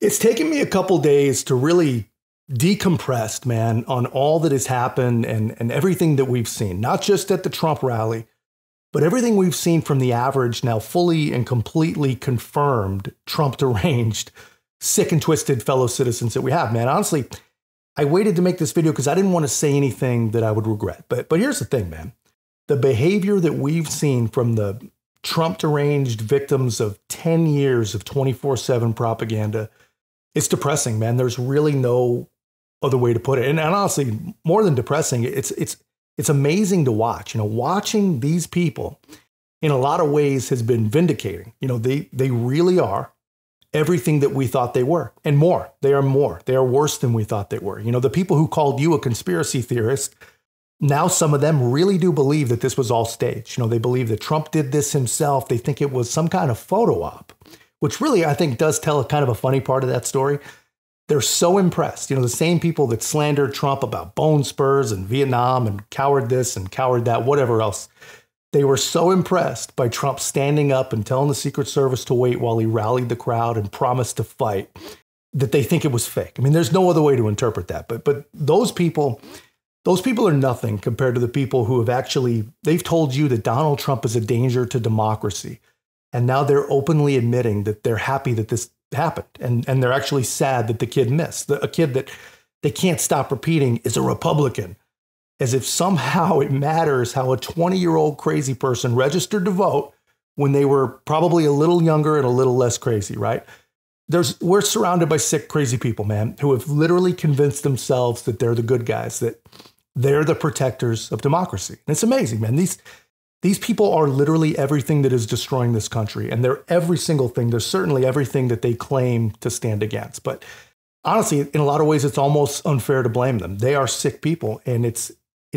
It's taken me a couple days to really decompress, man, on all that has happened and everything that we've seen, not just at the Trump rally, but everything we've seen from the average, now fully and completely confirmed Trump deranged, sick and twisted fellow citizens that we have, man. Honestly, I waited to make this video because I didn't want to say anything that I would regret. But here's the thing, man. The behavior that we've seen from the Trump deranged victims of 10 years of 24/7 propaganda, it's depressing, man. There's really no other way to put it. And honestly, more than depressing, it's amazing to watch. You know, watching these people in a lot of ways has been vindicating. You know, they really are everything that we thought they were and more. They are more. They are worse than we thought they were. You know, the people who called you a conspiracy theorist, now some of them really do believe that this was all staged. You know, they believe that Trump did this himself. They think it was some kind of photo op, which really, I think, does tell a kind of a funny part of that story. They're so impressed. You know, the same people that slandered Trump about bone spurs and Vietnam and coward this and coward that, whatever else. They were so impressed by Trump standing up and telling the Secret Service to wait while he rallied the crowd and promised to fight that they think it was fake. I mean, there's no other way to interpret that. But those people are nothing compared to the people who have actually, they've told you that Donald Trump is a danger to democracy. And now they're openly admitting that they're happy that this happened. And they're actually sad that the kid missed. A kid that they can't stop repeating is a Republican. As if somehow it matters how a 20-year-old crazy person registered to vote when they were probably a little younger and a little less crazy, right? We're surrounded by sick, crazy people, man, who have literally convinced themselves that they're the good guys, that they're the protectors of democracy. And it's amazing, man. These people are literally everything that is destroying this country. And they're every single thing. They're certainly everything that they claim to stand against. But honestly, in a lot of ways, it's almost unfair to blame them. They are sick people. And it's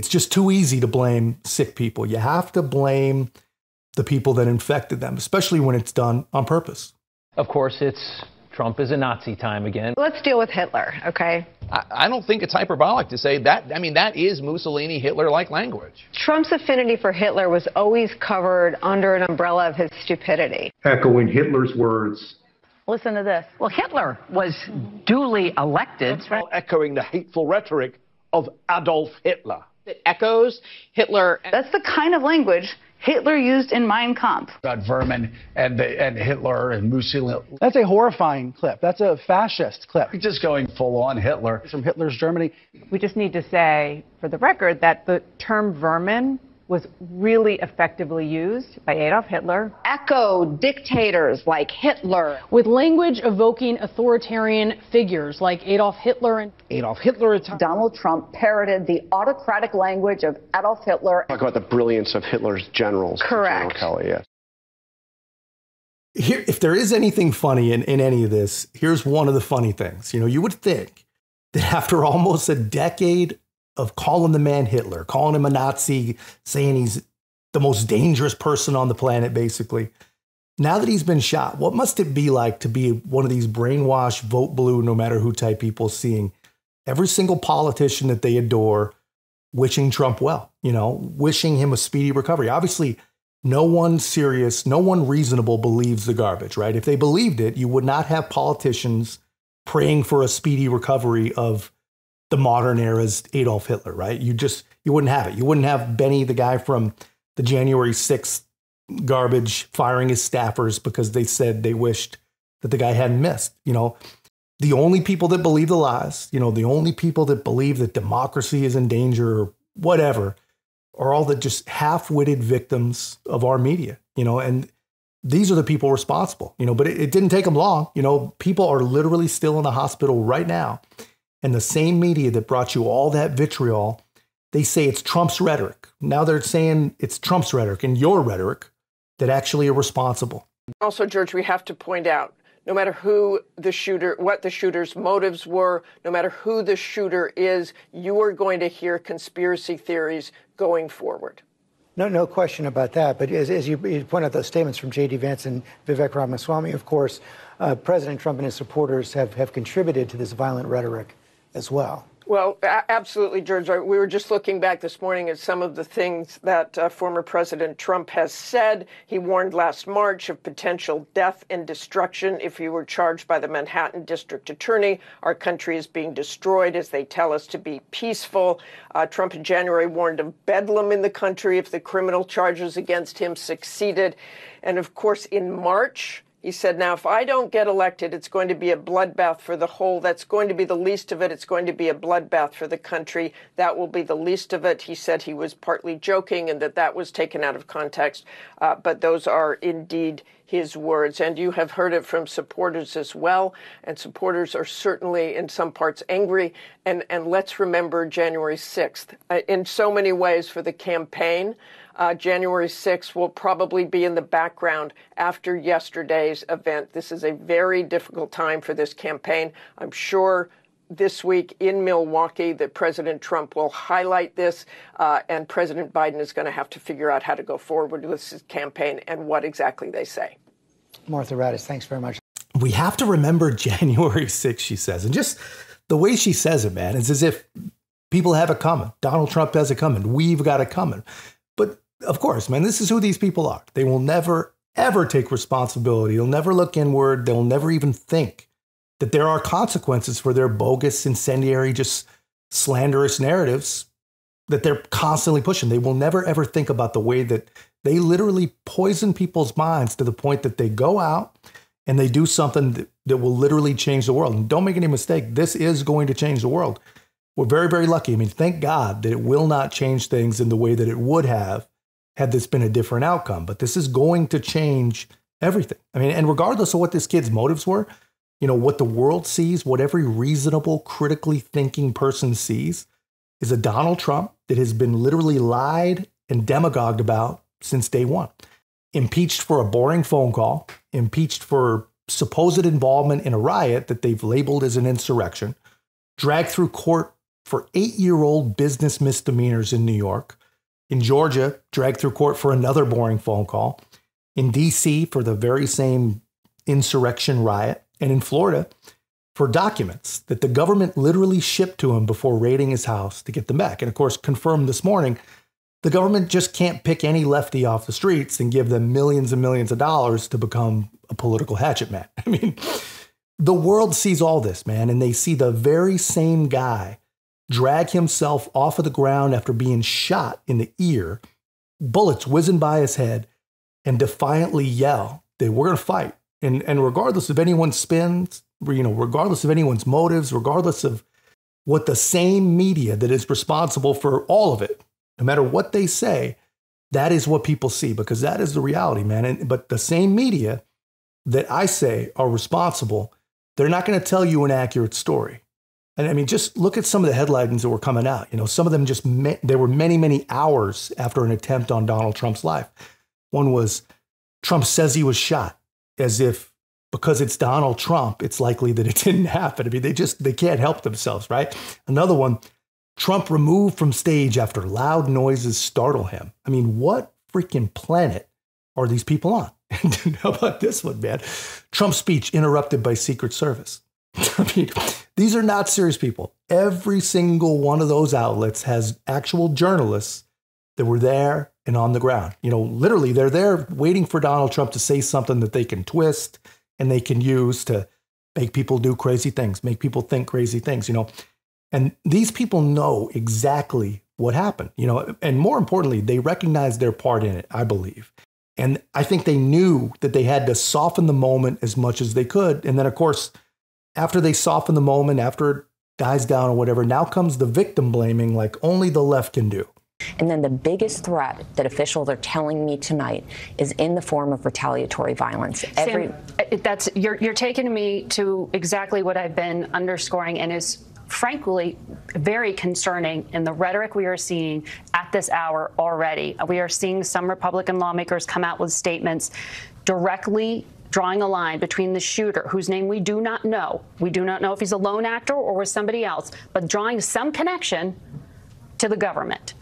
just too easy to blame sick people. You have to blame the people that infected them, especially when it's done on purpose. Of course, Trump is a Nazi time again. Let's deal with Hitler, okay? I don't think it's hyperbolic to say that. I mean, that is Mussolini, Hitler-like language. Trump's affinity for Hitler was always covered under an umbrella of his stupidity. Echoing Hitler's words. Listen to this. Well, Hitler was duly elected. That's right. Echoing the hateful rhetoric of Adolf Hitler. It echoes Hitler. That's the kind of language Hitler used in Mein Kampf. About vermin and Hitler and Mussolini. That's a horrifying clip. That's a fascist clip. Just going full on Hitler. From Hitler's Germany. We just need to say, for the record, that the term vermin was really effectively used by Adolf Hitler. Echo dictators like Hitler. With language evoking authoritarian figures like Adolf Hitler. Donald Trump parroted the autocratic language of Adolf Hitler. Talk about the brilliance of Hitler's generals. Correct. General Kelly, yes. Here, if there is anything funny in any of this, here's one of the funny things. You know, you would think that after almost a decade of calling the man Hitler, calling him a Nazi, saying he's the most dangerous person on the planet, basically. Now that he's been shot, what must it be like to be one of these brainwashed, vote blue, no matter who type people, seeing every single politician that they adore wishing Trump well, you know, wishing him a speedy recovery? Obviously, no one serious, no one reasonable believes the garbage, right? If they believed it, you would not have politicians praying for a speedy recovery of the modern era's Adolf Hitler, right? You wouldn't have it. You wouldn't have Benny, the guy from the January 6th garbage, firing his staffers because they said they wished that the guy hadn't missed. You know, the only people that believe the lies, you know, the only people that believe that democracy is in danger or whatever, are all the just half-witted victims of our media, you know, and these are the people responsible, you know, but it didn't take them long. You know, people are literally still in the hospital right now. And the same media that brought you all that vitriol, they say it's Trump's rhetoric. Now they're saying it's Trump's rhetoric and your rhetoric that actually are responsible. Also, George, we have to point out, no matter who the shooter, what the shooter's motives were, no matter who the shooter is, you are going to hear conspiracy theories going forward. No question about that. But as you point out those statements from J.D. Vance and Vivek Ramaswamy, of course, President Trump and his supporters have contributed to this violent rhetoric as well. Well, absolutely, George. We were just looking back this morning at some of the things that former President Trump has said. He warned last March of potential death and destruction if he were charged by the Manhattan District Attorney. Our country is being destroyed as they tell us to be peaceful. Trump in January warned of bedlam in the country if the criminal charges against him succeeded. And of course, in March, he said, now, if I don't get elected, it's going to be a bloodbath for the whole. That's going to be the least of it. It's going to be a bloodbath for the country. That will be the least of it. He said he was partly joking and that was taken out of context. But those are indeed his words. And you have heard it from supporters as well. And supporters are certainly in some parts angry. And let's remember January 6th. In so many ways for the campaign, January 6th will probably be in the background after yesterday's event. This is a very difficult time for this campaign. I'm sure this week in Milwaukee that President Trump will highlight this, and President Biden is going to have to figure out how to go forward with his campaign and what exactly they say. Martha Raddatz, thanks very much. We have to remember January 6th, she says. And just the way she says it, man, it's as if people have it coming. Donald Trump has it coming. We've got it coming. But of course, man, this is who these people are. They will never, ever take responsibility. They'll never look inward. They'll never even think that there are consequences for their bogus, incendiary, just slanderous narratives that they're constantly pushing. They will never, ever think about the way that they literally poison people's minds to the point that they go out and they do something that will literally change the world. And don't make any mistake, this is going to change the world. We're very, very lucky. I mean, thank God that it will not change things in the way that it would have had this been a different outcome. But this is going to change everything. I mean, and regardless of what this kid's motives were, you know, what the world sees, what every reasonable, critically thinking person sees is a Donald Trump that has been literally lied and demagogued about since day one. Impeached for a boring phone call, impeached for supposed involvement in a riot that they've labeled as an insurrection, dragged through court for 8-year-old business misdemeanors in New York, in Georgia, dragged through court for another boring phone call, in D.C. for the very same insurrection riot, and in Florida for documents that the government literally shipped to him before raiding his house to get them back. And of course, confirmed this morning, the government just can't pick any lefty off the streets and give them millions and millions of dollars to become a political hatchet man. I mean, the world sees all this, man, and they see the very same guy drag himself off of the ground after being shot in the ear, bullets whizzing by his head, and defiantly yell that we're going to fight. And regardless of anyone's spins, you know, regardless of anyone's motives, regardless of what the same media that is responsible for all of it, no matter what they say, that is what people see, because that is the reality, man. But the same media that I say are responsible, they're not going to tell you an accurate story. And I mean, just look at some of the headlines that were coming out. You know, some of them just, there were many, many hours after an attempt on Donald Trump's life. One was, Trump says he was shot, as if because it's Donald Trump, it's likely that it didn't happen. I mean, they can't help themselves, right? Another one, Trump removed from stage after loud noises startle him. I mean, what freaking planet are these people on? How about this one, man? Trump's speech interrupted by Secret Service. I mean, these are not serious people. Every single one of those outlets has actual journalists that were there and on the ground. You know, literally, they're there waiting for Donald Trump to say something that they can twist and they can use to make people do crazy things, make people think crazy things, you know. And these people know exactly what happened, you know, and more importantly, they recognize their part in it, I believe. And I think they knew that they had to soften the moment as much as they could. And then, of course, after they soften the moment, after it dies down or whatever, now comes the victim blaming like only the left can do. And then the biggest threat that officials are telling me tonight is in the form of retaliatory violence. Sam, you're taking me to exactly what I've been underscoring and is frankly very concerning in the rhetoric we are seeing at this hour already. We are seeing some Republican lawmakers come out with statements directly drawing a line between the shooter, whose name we do not know. We do not know if he's a lone actor or was somebody else, but drawing some connection to the government.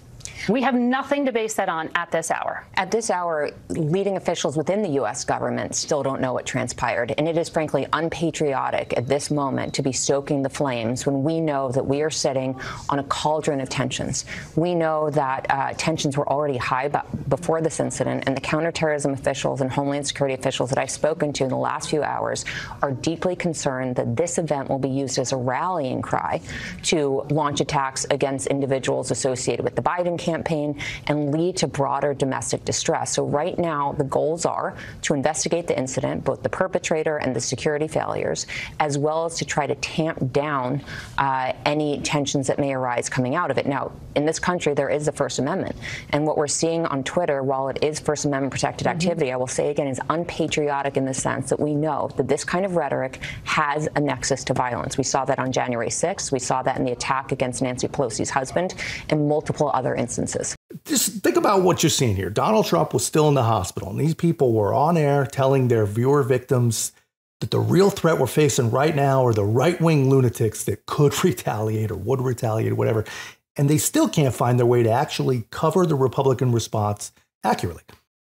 We have nothing to base that on at this hour. At this hour, leading officials within the U.S. government still don't know what transpired. And it is frankly unpatriotic at this moment to be stoking the flames when we know that we are sitting on a cauldron of tensions. We know that tensions were already high before this incident, and the counterterrorism officials and Homeland Security officials that I've spoken to in the last few hours are deeply concerned that this event will be used as a rallying cry to launch attacks against individuals associated with the Biden campaign and lead to broader domestic distress. So right now, the goals are to investigate the incident, both the perpetrator and the security failures, as well as to try to tamp down any tensions that may arise coming out of it. Now, in this country, there is the First Amendment. And what we're seeing on Twitter, while it is First Amendment protected activity, I will say again, is unpatriotic in the sense that we know that this kind of rhetoric has a nexus to violence. We saw that on January 6th. We saw that in the attack against Nancy Pelosi's husband and multiple other instances. Just think about what you're seeing here. Donald Trump was still in the hospital, and these people were on air telling their viewer victims that the real threat we're facing right now are the right-wing lunatics that could retaliate or would retaliate or whatever. And they still can't find their way to actually cover the Republican response accurately.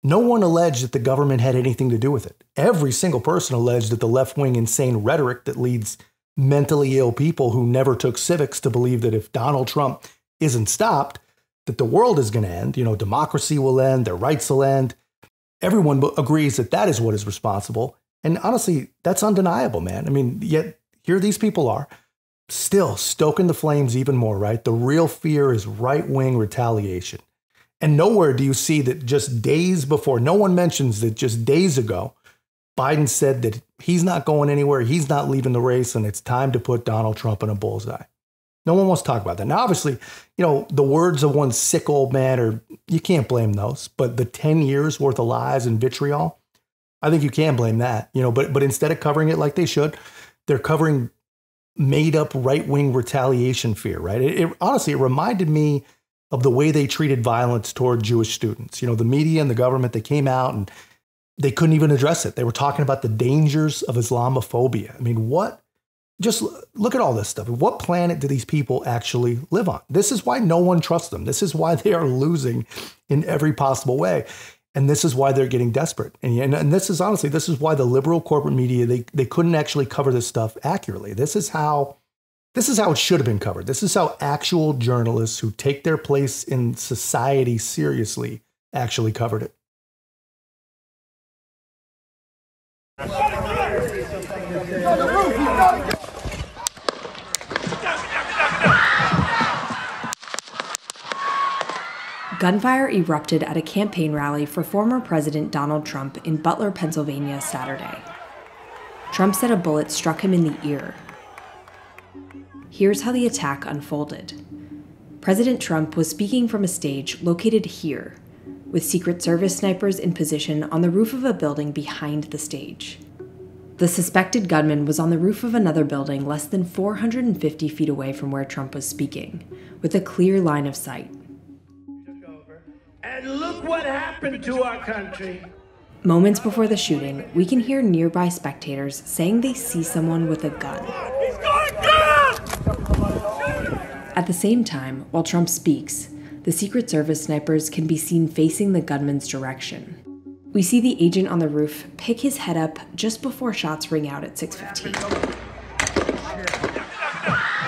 No one alleged that the government had anything to do with it. Every single person alleged that the left-wing insane rhetoric that leads mentally ill people who never took civics to believe that if Donald Trump isn't stopped, that the world is going to end. You know, democracy will end, their rights will end. Everyone agrees that that is what is responsible. And honestly, that's undeniable, man. I mean, yet here these people are still stoking the flames even more, right? The real fear is right-wing retaliation. And nowhere do you see that just days before, no one mentions that just days ago, Biden said that he's not going anywhere, he's not leaving the race, and it's time to put Donald Trump in a bullseye. No one wants to talk about that. Now, obviously, you know, the words of one sick old man, you can't blame those, but the 10 years worth of lies and vitriol, I think you can blame that, you know, but instead of covering it like they should, they're covering made up right-wing retaliation fear, right? Honestly, it reminded me of the way they treated violence toward Jewish students. You know, the media and the government, they came out and they couldn't even address it. They were talking about the dangers of Islamophobia. I mean, what? Just look at all this stuff. What planet do these people actually live on? This is why no one trusts them. This is why they are losing in every possible way. And this is why they're getting desperate. And this is honestly, this is why the liberal corporate media, they couldn't actually cover this stuff accurately. This is how it should have been covered. This is how actual journalists who take their place in society seriously actually covered it. Gunfire erupted at a campaign rally for former President Donald Trump in Butler, Pennsylvania, Saturday. Trump said a bullet struck him in the ear. Here's how the attack unfolded. President Trump was speaking from a stage located here, with Secret Service snipers in position on the roof of a building behind the stage. The suspected gunman was on the roof of another building less than 450 feet away from where Trump was speaking, with a clear line of sight. And look what happened to our country. Moments before the shooting, we can hear nearby spectators saying they see someone with a gun. He's going down! At the same time, while Trump speaks, the Secret Service snipers can be seen facing the gunman's direction. We see the agent on the roof pick his head up just before shots ring out at 6:15.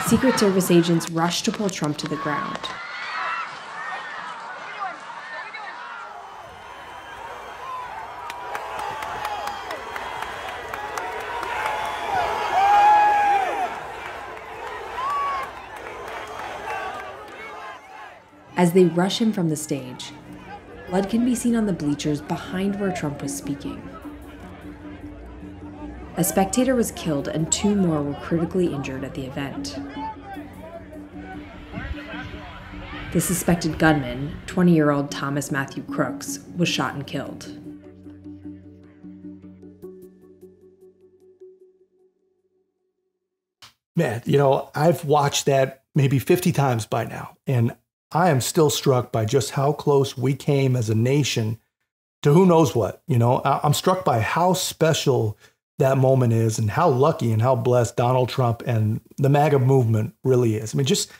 Secret Service agents rush to pull Trump to the ground. As they rush him from the stage, blood can be seen on the bleachers behind where Trump was speaking. A spectator was killed and 2 more were critically injured at the event. The suspected gunman, 20-year-old Thomas Matthew Crooks, was shot and killed. Man, you know, I've watched that maybe 50 times by now, and I am still struck by just how close we came as a nation to who knows what. You know, I'm struck by how special that moment is and how lucky and how blessed Donald Trump and the MAGA movement really is. I mean, just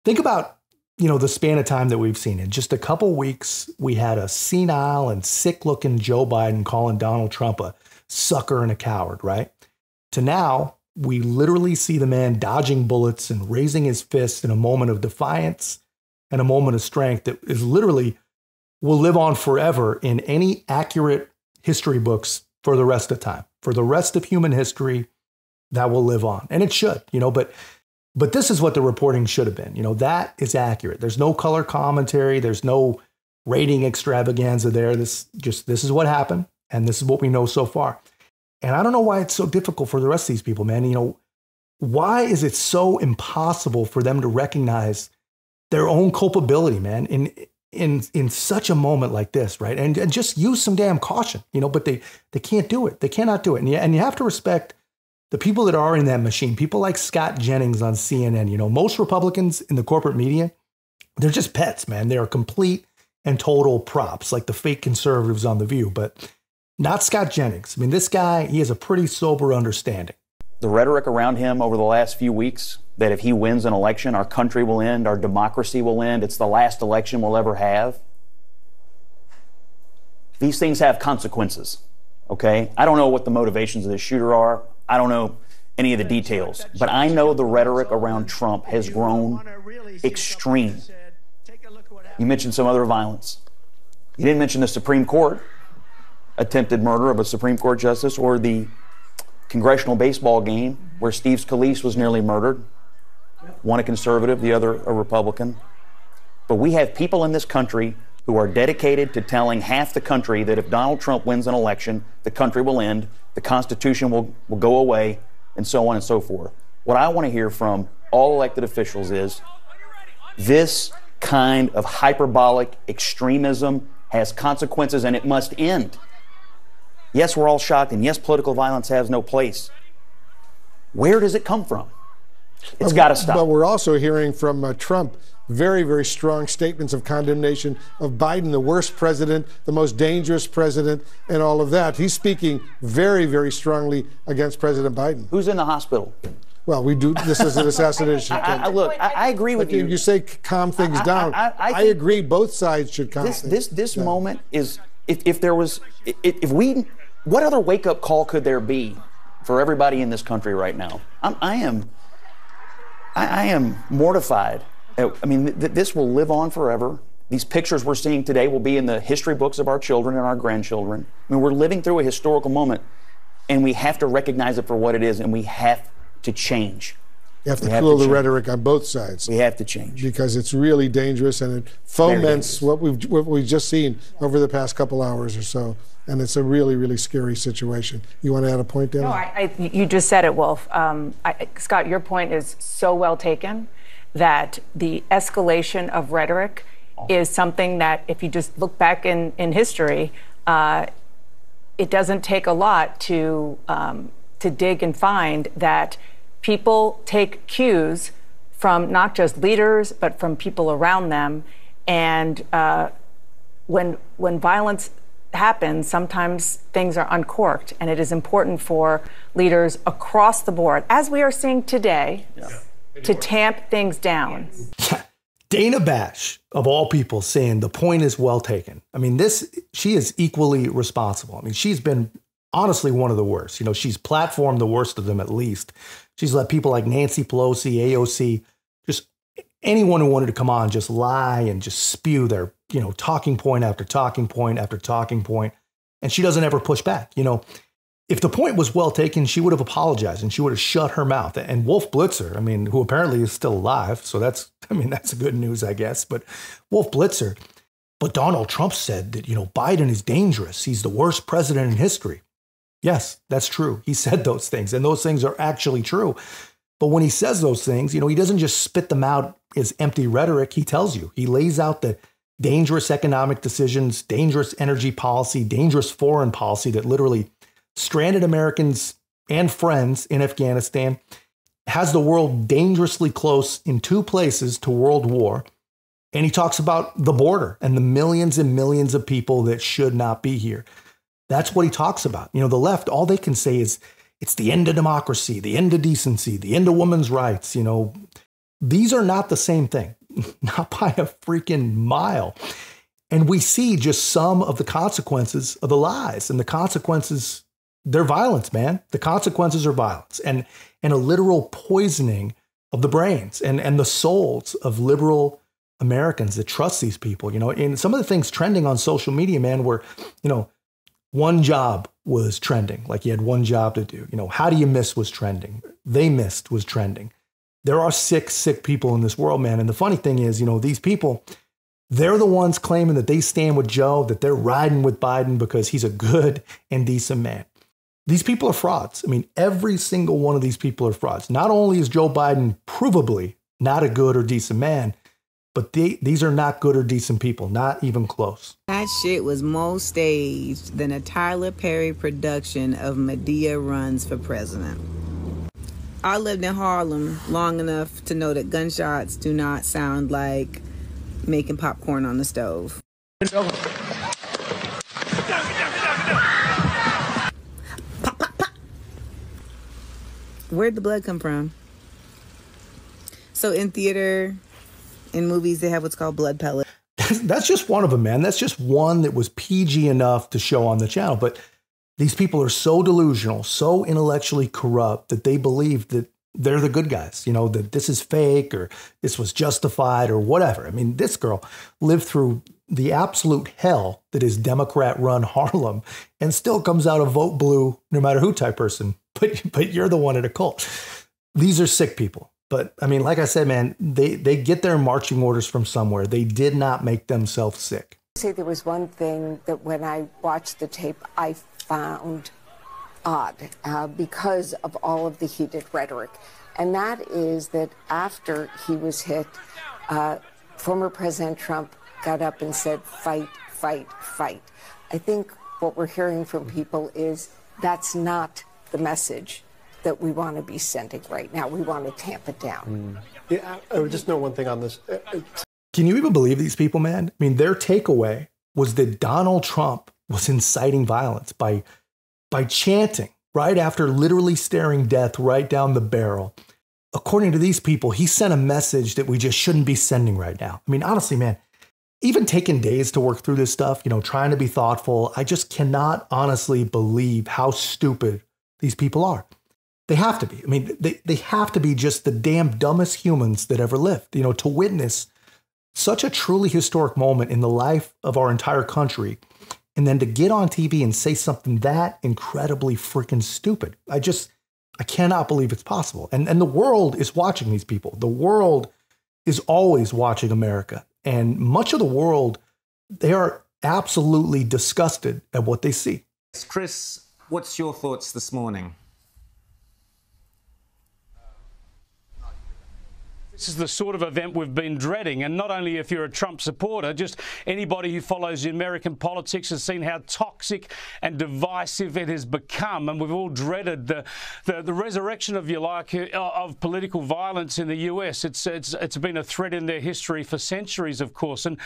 think about the span of time that we've seen. In just a couple weeks, we had a senile and sick-looking Joe Biden calling Donald Trump a sucker and a coward, right? To now, we literally see the man dodging bullets and raising his fist in a moment of defiance and a moment of strength that is literally will live on forever in any accurate history books for the rest of time. For the rest of human history, that will live on. And it should, but this is what the reporting should have been. That is accurate. There's no color commentary. There's no rating extravaganza there. This is what happened. And this is what we know so far. And I don't know why it's so difficult for the rest of these people, man. Why is it so impossible for them to recognize their own culpability, man, in such a moment like this, right? And just use some damn caution, but they can't do it. They cannot do it. And you have to respect the people that are in that machine, people like Scott Jennings on CNN. Most Republicans in the corporate media, they're just pets, man. They are complete and total props, like the fake conservatives on The View, but not Scott Jennings. I mean, this guy, he has a pretty sober understanding. The rhetoric around him over the last few weeks, that if he wins an election, our country will end, our democracy will end, it's the last election we'll ever have. These things have consequences, okay? I don't know what the motivations of this shooter are. I don't know any of the details, but I know the rhetoric around Trump has grown extreme. You mentioned some other violence. You didn't mention the Supreme Court attempted murder of a Supreme Court justice, or the congressional baseball game where Steve Scalise was nearly murdered. One a conservative, the other a Republican. But we have people in this country who are dedicated to telling half the country that if Donald Trump wins an election, the country will end, the Constitution will go away, and so on and so forth. What I want to hear from all elected officials is this kind of hyperbolic extremism has consequences, and it must end. Yes, we're all shocked, and yes, political violence has no place. Where does it come from? It's got to stop. But we're also hearing from Trump very, very strong statements of condemnation of Biden, the worst president, the most dangerous president, and all of that. He's speaking very, very strongly against President Biden. Who's in the hospital? Well, we do. This is an assassination. Look, I agree with you. You say calm things down. I agree. Both sides should calm things down. This moment is, if there was, if we, what other wake-up call could there be for everybody in this country right now? I am mortified. I mean, this will live on forever. These pictures we're seeing today will be in the history books of our children and our grandchildren. I mean, we're living through a historical moment, and we have to recognize it for what it is, and we have to change. You have to cool the rhetoric on both sides. We have to change. Because it's really dangerous, and it foments what we've just seen over the past couple hours or so. And it's a really, really scary situation. You want to add a point there? No, you just said it, Wolf. Scott, your point is so well taken that the escalation of rhetoric is something that, if you just look back in history, it doesn't take a lot to dig and find that people take cues from not just leaders, but from people around them. And when violence happens, sometimes things are uncorked, and it is important for leaders across the board, as we are seeing today, to tamp things down. Dana Bash, of all people, saying the point is well taken. I mean, she is equally responsible. I mean, she's been honestly one of the worst. She's platformed the worst of them, at least. She's let people like Nancy Pelosi, AOC, just anyone who wanted to come on, just lie and just spew their, talking point after talking point after talking point. And she doesn't ever push back. If the point was well taken, she would have apologized and she would have shut her mouth. And Wolf Blitzer, I mean, who apparently is still alive. So that's good news, I guess. But Wolf Blitzer, but Donald Trump said that, Biden is dangerous. He's the worst president in history. Yes, that's true. He said those things, and those things are actually true. But when he says those things, he doesn't just spit them out as empty rhetoric. He tells you, he lays out the dangerous economic decisions, dangerous energy policy, dangerous foreign policy that literally stranded Americans and friends in Afghanistan, has the world dangerously close in two places to world war. And he talks about the border and the millions and millions of people that should not be here. That's what he talks about. The left, all they can say is it's the end of democracy, the end of decency, the end of women's rights. These are not the same thing. not by a freaking mile. And we see just some of the consequences of the lies, and the consequences, they're violence, man. The consequences are violence and a literal poisoning of the brains and the souls of liberal Americans that trust these people. You know, and some of the things trending on social media, man, were, you know, one job was trending, like you had one job to do. You know, how do you miss was trending. They missed was trending. There are sick people in this world, man. And the funny thing is, you know, these people, they're the ones claiming that they stand with Joe, that they're riding with Biden because he's a good and decent man. These people are frauds. I mean, every single one of these people are frauds. Not only is Joe Biden provably not a good or decent man, but these are not good or decent people, not even close. That shit was more staged than a Tyler Perry production of Madea Runs for President. I lived in Harlem long enough to know that gunshots do not sound like making popcorn on the stove. Pop, pop, pop. Where'd the blood come from? So in theater, in movies, they have what's called blood pellets. That's just one of them, man. That's just one that was PG enough to show on the channel. But these people are so delusional, so intellectually corrupt that they believe that they're the good guys, you know, that this is fake or this was justified or whatever. I mean, this girl lived through the absolute hell that is Democrat-run Harlem and still comes out a vote blue, no matter who type person. But you're the one at a cult. These are sick people. But I mean, like I said, man, they get their marching orders from somewhere. They did not make themselves sick. Say there was one thing that when I watched the tape, I found odd because of all of the heated rhetoric. And that is that after he was hit, former President Trump got up and said, fight, fight, fight. I think what we're hearing from people is that's not the message that we want to be sending right now. We want to tamp it down. Yeah, I would just know one thing on this. Can you even believe these people, man? I mean, their takeaway was that Donald Trump was inciting violence by chanting right after literally staring death right down the barrel. According to these people, he sent a message that we just shouldn't be sending right now. I mean, honestly, man, even taking days to work through this stuff, you know, trying to be thoughtful, I just cannot honestly believe how stupid these people are. They have to be. I mean, they have to be just the damn dumbest humans that ever lived, you know, to witness such a truly historic moment in the life of our entire country. And then to get on TV and say something that incredibly freaking stupid. I cannot believe it's possible. And the world is watching these people. The world is always watching America. And much of the world, they are absolutely disgusted at what they see. Chris, what's your thoughts this morning? This is the sort of event we've been dreading, and not only if you're a Trump supporter, just anybody who follows American politics has seen how toxic and divisive it has become, and we've all dreaded the resurrection, if you like, of political violence in the US. It's been a thread in their history for centuries, of course, and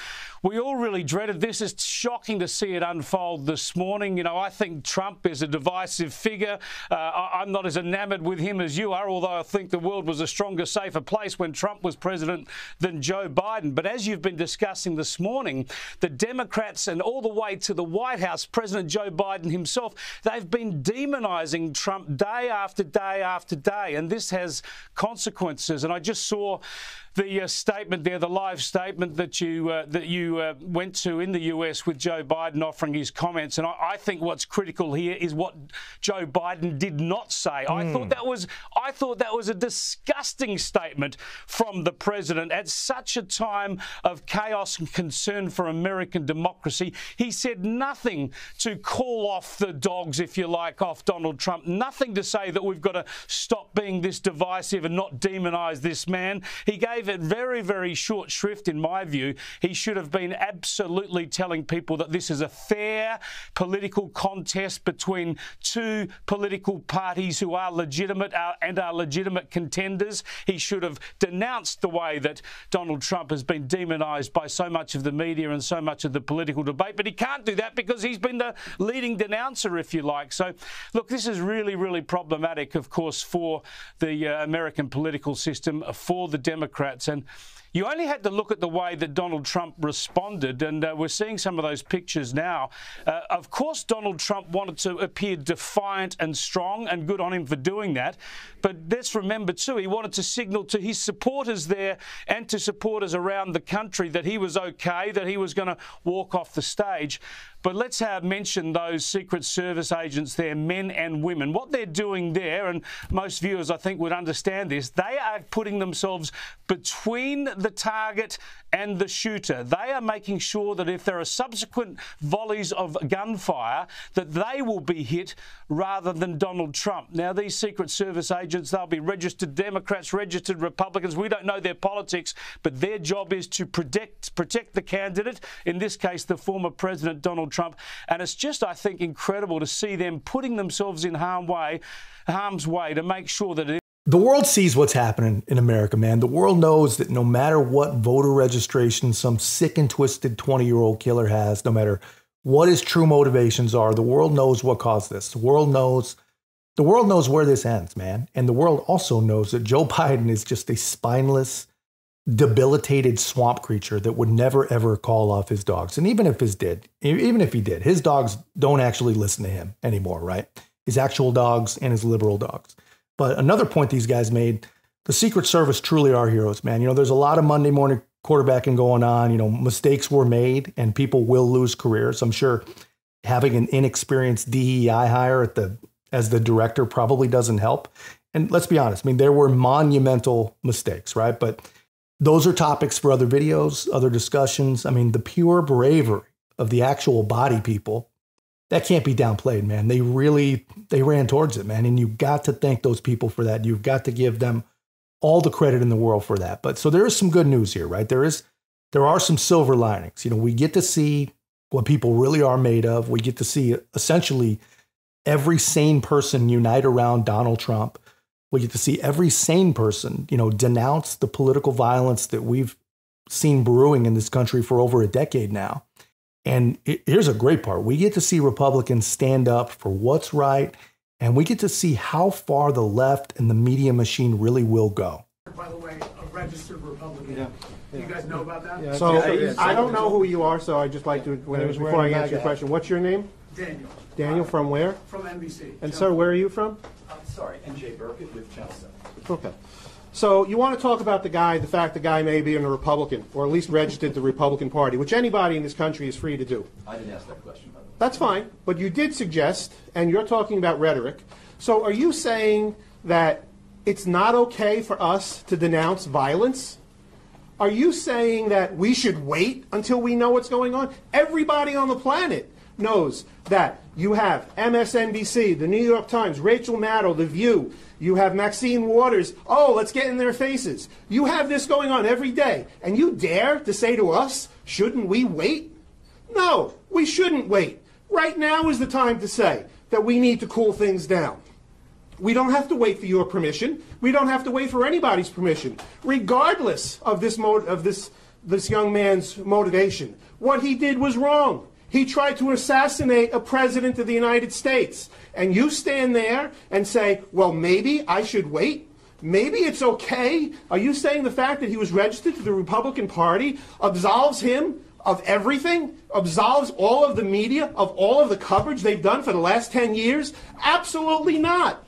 we all really dreaded this. It's shocking to see it unfold this morning. You know, I think Trump is a divisive figure. I'm not as enamored with him as you are, although I think the world was a stronger, safer place when Trump was president than Joe Biden. But as you've been discussing this morning, the Democrats and all the way to the White House, President Joe Biden himself, they've been demonizing Trump day after day after day. And this has consequences. And I just saw the statement there, the live statement that you went to in the US with Joe Biden offering his comments. And I think what's critical here is what Joe Biden did not say. I thought that was a disgusting statement from the president at such a time of chaos and concern for American democracy. He said nothing to call off the dogs, if you like, off Donald Trump. Nothing to say that we've got to stop being this divisive and not demonize this man. He gave it very, very short shrift, in my view. He should have been absolutely telling people that this is a fair political contest between two political parties who are legitimate and are legitimate contenders. He should have denounced denounced the way that Donald Trump has been demonised by so much of the media and so much of the political debate. But he can't do that because he's been the leading denouncer, if you like. So, look, this is really, really problematic, of course, for the American political system, for the Democrats. And you only had to look at the way that Donald Trump responded, and we're seeing some of those pictures now. Of course, Donald Trump wanted to appear defiant and strong, and good on him for doing that. But let's remember, too, he wanted to signal to his supporters there and to supporters around the country that he was okay, that he was going to walk off the stage. But let's mention those Secret Service agents there, men and women. What they're doing there, and most viewers, I think, would understand this, they are putting themselves between the target and the shooter. They are making sure that if there are subsequent volleys of gunfire, that they will be hit rather than Donald Trump. Now, these Secret Service agents, they'll be registered Democrats, registered Republicans. We don't know their politics, but their job is to protect the candidate, in this case, the former President Donald Trump. And it's just, I think, incredible to see them putting themselves in harm's way to make sure that the world sees what's happening in America, man. The world knows that no matter what voter registration some sick and twisted 20-year-old killer has, no matter what his true motivations are, the world knows what caused this. The world knows where this ends, man. And the world also knows that Joe Biden is just a spineless, debilitated swamp creature that would never, ever call off his dogs. And even if he did, his dogs don't actually listen to him anymore, right? His actual dogs and his liberal dogs. But another point these guys made, the Secret Service truly are heroes, man. You know, there's a lot of Monday morning quarterbacking going on. You know, mistakes were made and people will lose careers. I'm sure having an inexperienced DEI hire as the director probably doesn't help. And let's be honest, I mean, there were monumental mistakes, right? But those are topics for other videos, other discussions. I mean, the pure bravery of the actual body people, that can't be downplayed, man. They ran towards it, man. And you've got to thank those people for that. You've got to give them all the credit in the world for that. But so there is some good news here, right? There are some silver linings. You know, we get to see what people really are made of. We get to see essentially every sane person unite around Donald Trump. We get to see every sane person, you know, denounce the political violence that we've seen brewing in this country for over a decade now. And here's a great part. We get to see Republicans stand up for what's right, and we get to see how far the left and the media machine really will go. By the way, a registered Republican. Yeah. Do you guys know about that? Yeah. So I don't know who you are, so I'd just like to, before I answer your question, what's your name? Daniel. Daniel, from where? From NBC. And sir, where are you from? Sorry, NJ Burkett with Channel 7. Okay. So you want to talk about the fact the guy may be a Republican, or at least registered the Republican Party, which anybody in this country is free to do. I didn't ask that question, by the way. That's fine, but you did suggest, and you're talking about rhetoric. So are you saying that it's not okay for us to denounce violence? Are you saying that we should wait until we know what's going on? Everybody on the planet knows that you have MSNBC, the New York Times, Rachel Maddow, The View. You have Maxine Waters. Oh, let's get in their faces. You have this going on every day. And you dare to say to us, shouldn't we wait? No, we shouldn't wait. Right now is the time to say that we need to cool things down. We don't have to wait for your permission. We don't have to wait for anybody's permission, regardless of this young man's motivation. What he did was wrong. He tried to assassinate a president of the United States. And you stand there and say, well, maybe I should wait. Maybe it's okay. Are you saying the fact that he was registered to the Republican Party absolves him of everything? Absolves all of the media of all of the coverage they've done for the last 10 years? Absolutely not.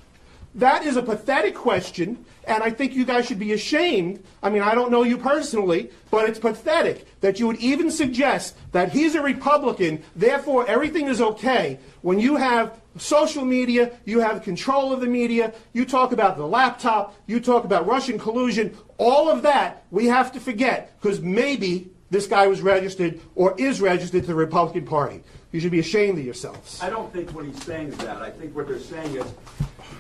That is a pathetic question, and I think you guys should be ashamed. I mean, I don't know you personally, but it's pathetic that you would even suggest that he's a Republican, therefore everything is okay, when you have social media, you have control of the media, you talk about the laptop, you talk about Russian collusion, all of that we have to forget, because maybe this guy was registered or is registered to the Republican Party. You should be ashamed of yourselves. I don't think what he's saying is that. I think what they're saying is,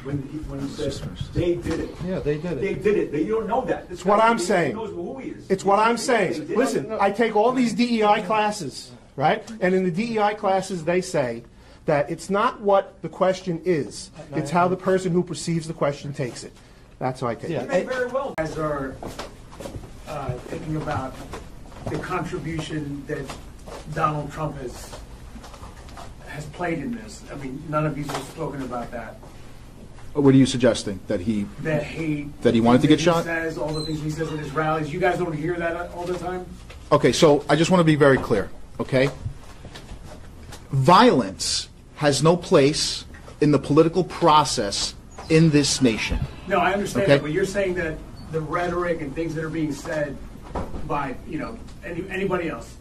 when he says they did it. Yeah, they did it. They did it. You don't know that. It's what I'm saying. He knows who he is. It's what I'm saying. Listen, I take all these DEI classes, right? And in the DEI classes, they say that it's not what the question is. It's how the person who perceives the question takes it. That's how I take it. You may very well. Guys are thinking about the contribution that Donald Trump has played in this. I mean, none of you have spoken about that. What are you suggesting? That he wanted to get shot? He says all the things he says at his rallies. You guys don't hear that all the time? Okay, so I just want to be very clear, okay? Violence has no place in the political process in this nation. No, I understand okay? that, but you're saying that the rhetoric and things that are being said by, anybody else.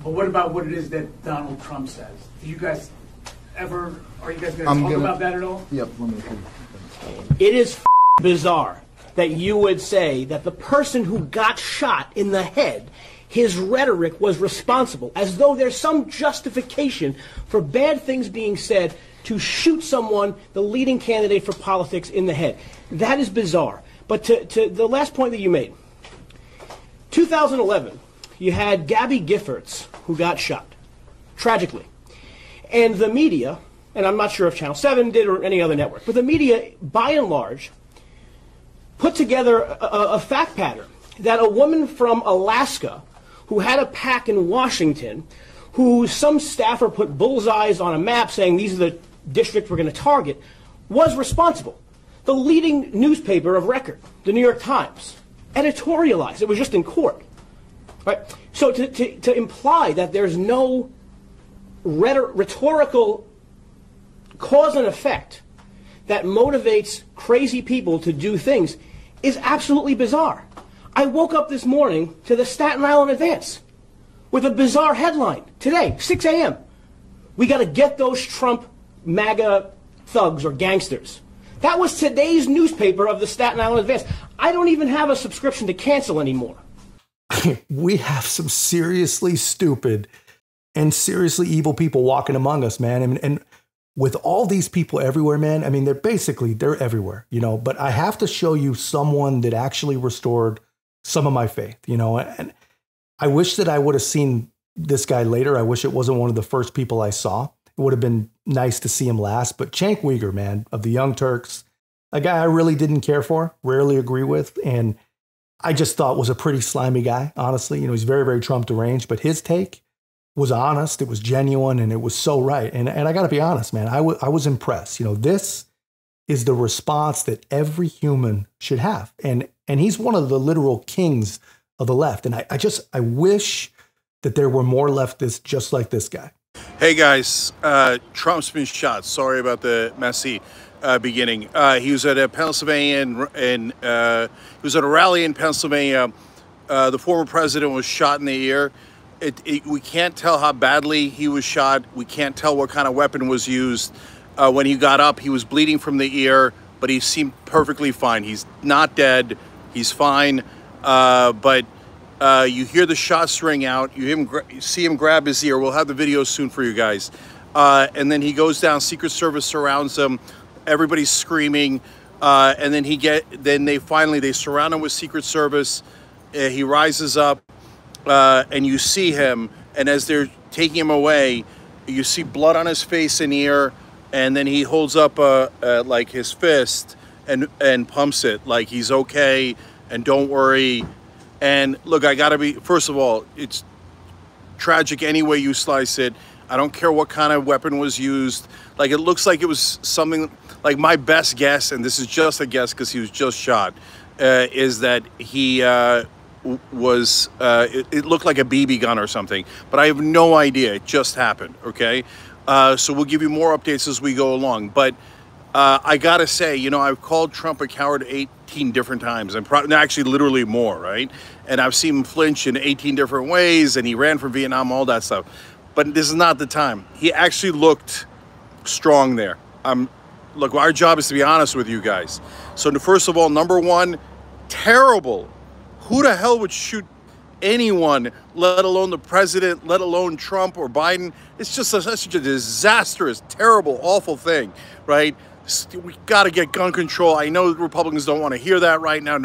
But what about what it is that Donald Trump says? Do you guys are you guys going to talk about that at all? Yep. It is bizarre that you would say that the person who got shot in the head, his rhetoric was responsible, as though there's some justification for bad things being said to shoot someone, the leading candidate for politics, in the head. That is bizarre. But to the last point that you made, 2011, you had Gabby Giffords, who got shot, tragically. And the media, and I'm not sure if Channel 7 did or any other network, but the media, by and large, put together a fact pattern that a woman from Alaska who had a PAC in Washington, who some staffer put bullseyes on a map saying these are the districts we're going to target, was responsible. The leading newspaper of record, the New York Times, editorialized. It was just in court. Right? So to imply that there's no rhetorical cause and effect that motivates crazy people to do things is absolutely bizarre. I woke up this morning to the Staten Island Advance with a bizarre headline today, 6 a.m. We got to get those Trump MAGA thugs or gangsters. That was today's newspaper of the Staten Island Advance. I don't even have a subscription to cancel anymore. We have some seriously stupid and seriously evil people walking among us, man. And with all these people everywhere, man, I mean, they're everywhere, but I have to show you someone that actually restored some of my faith, and I wish that I would have seen this guy later. I wish it wasn't one of the first people I saw. It would have been nice to see him last, but Cenk Uygur, man, of the Young Turks, a guy I really didn't care for, rarely agree with, and I just thought was a pretty slimy guy, honestly. He's very, very Trump deranged, but his take was honest, it was genuine, and it was so right. And I got to be honest, man, I was impressed. This is the response that every human should have. And he's one of the literal kings of the left. And I wish that there were more leftists just like this guy. Hey guys, Trump's been shot. Sorry about the messy beginning. He was at a Pennsylvania and he was at a rally in Pennsylvania. The former president was shot in the ear. We can't tell how badly he was shot. We can't tell what kind of weapon was used. When he got up, he was bleeding from the ear, but he seemed perfectly fine. He's not dead. He's fine. But you hear the shots ring out. You see him grab his ear. We'll have the video soon for you guys. And then he goes down. Secret Service surrounds him. Everybody's screaming. And then they surround him with Secret Service. He rises up. And you see him, and as they're taking him away, you see blood on his face and ear, and then he holds up like his fist and pumps it like he's okay and don't worry. And look, I gotta be, first of all, it's tragic any way you slice it. I don't care what kind of weapon was used. Like, it looks like it was something, like my best guess, and this is just a guess because he was just shot, is that he was it looked like a BB gun or something, but I have no idea. It just happened. Okay, so we'll give you more updates as we go along. But I gotta say, I've called Trump a coward 18 different times, and actually literally more, right? And I've seen him flinch in 18 different ways, and he ran from Vietnam, all that stuff. But this is not the time. He actually looked strong there. Look, our job is to be honest with you guys. So first of all, number one, terrible. Who the hell would shoot anyone, let alone the president, let alone Trump or Biden? It's just such a disastrous, terrible, awful thing, right? We got to get gun control. I know Republicans don't want to hear that right now.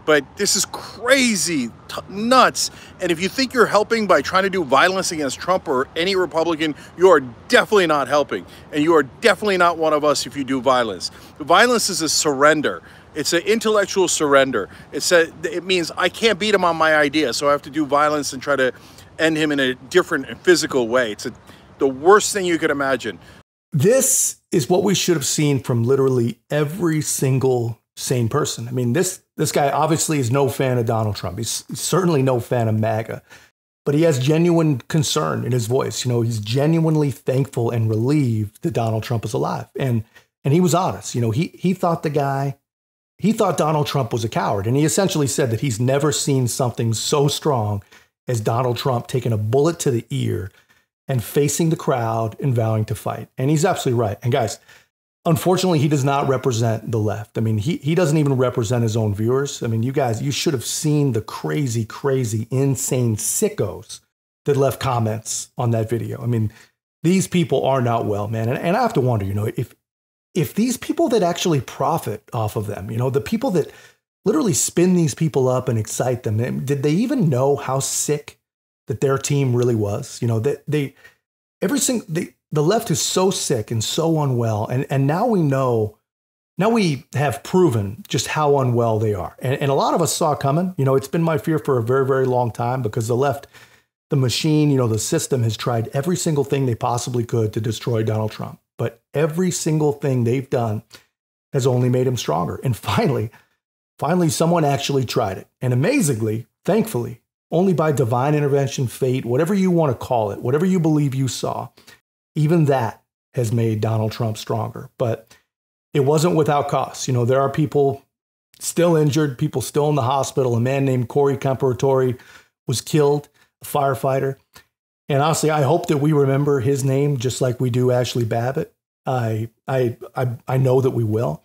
But this is crazy, nuts. And if you think you're helping by trying to do violence against Trump or any Republican, you are definitely not helping. And you are definitely not one of us if you do violence. Violence is a surrender. It's an intellectual surrender. It means I can't beat him on my idea, so I have to do violence and try to end him in a different and physical way. It's the worst thing you could imagine. This is what we should have seen from literally every single sane person. I mean, this guy obviously is no fan of Donald Trump. He's certainly no fan of MAGA, but he has genuine concern in his voice. You know, he's genuinely thankful and relieved that Donald Trump is alive. And he was honest. You know, he thought Donald Trump was a coward. And he essentially said that he's never seen something so strong as Donald Trump taking a bullet to the ear and facing the crowd and vowing to fight. And he's absolutely right. And guys, unfortunately, he does not represent the left. I mean, he doesn't even represent his own viewers. I mean, you guys, you should have seen the crazy, insane sickos that left comments on that video. I mean, these people are not well, man. And I have to wonder, you know, if these people that actually profit off of them, you know, the people that literally spin these people up and excite them, did they even know how sick that their team really was? You know, that the left is so sick and so unwell. And now we have proven just how unwell they are. And a lot of us saw it coming. You know, it's been my fear for a very, very long time because the left, the machine, you know, the system has tried every single thing they possibly could to destroy Donald Trump. But every single thing they've done has only made him stronger. And finally, someone actually tried it. And amazingly, thankfully, only by divine intervention, fate, whatever you want to call it, whatever you believe you saw, even that has made Donald Trump stronger. But it wasn't without cost. You know, there are people still injured, people still in the hospital. A man named Corey Camperatore was killed, a firefighter. And honestly, I hope that we remember his name just like we do Ashley Babbitt. I know that we will.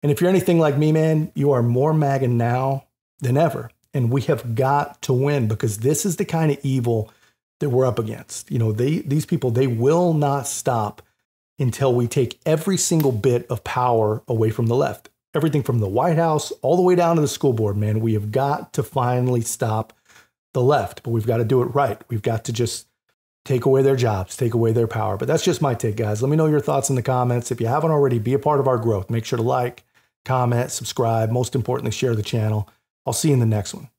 And if you're anything like me, man, you are more MAGA now than ever. And we have got to win because this is the kind of evil that we're up against. You know, these people, they will not stop until we take every single bit of power away from the left. Everything from the White House all the way down to the school board, man. We have got to finally stop the left, but we've got to do it right. We've got to just take away their jobs, take away their power. But that's just my take, guys. Let me know your thoughts in the comments. If you haven't already, be a part of our growth. Make sure to like, comment, subscribe. Most importantly, share the channel. I'll see you in the next one.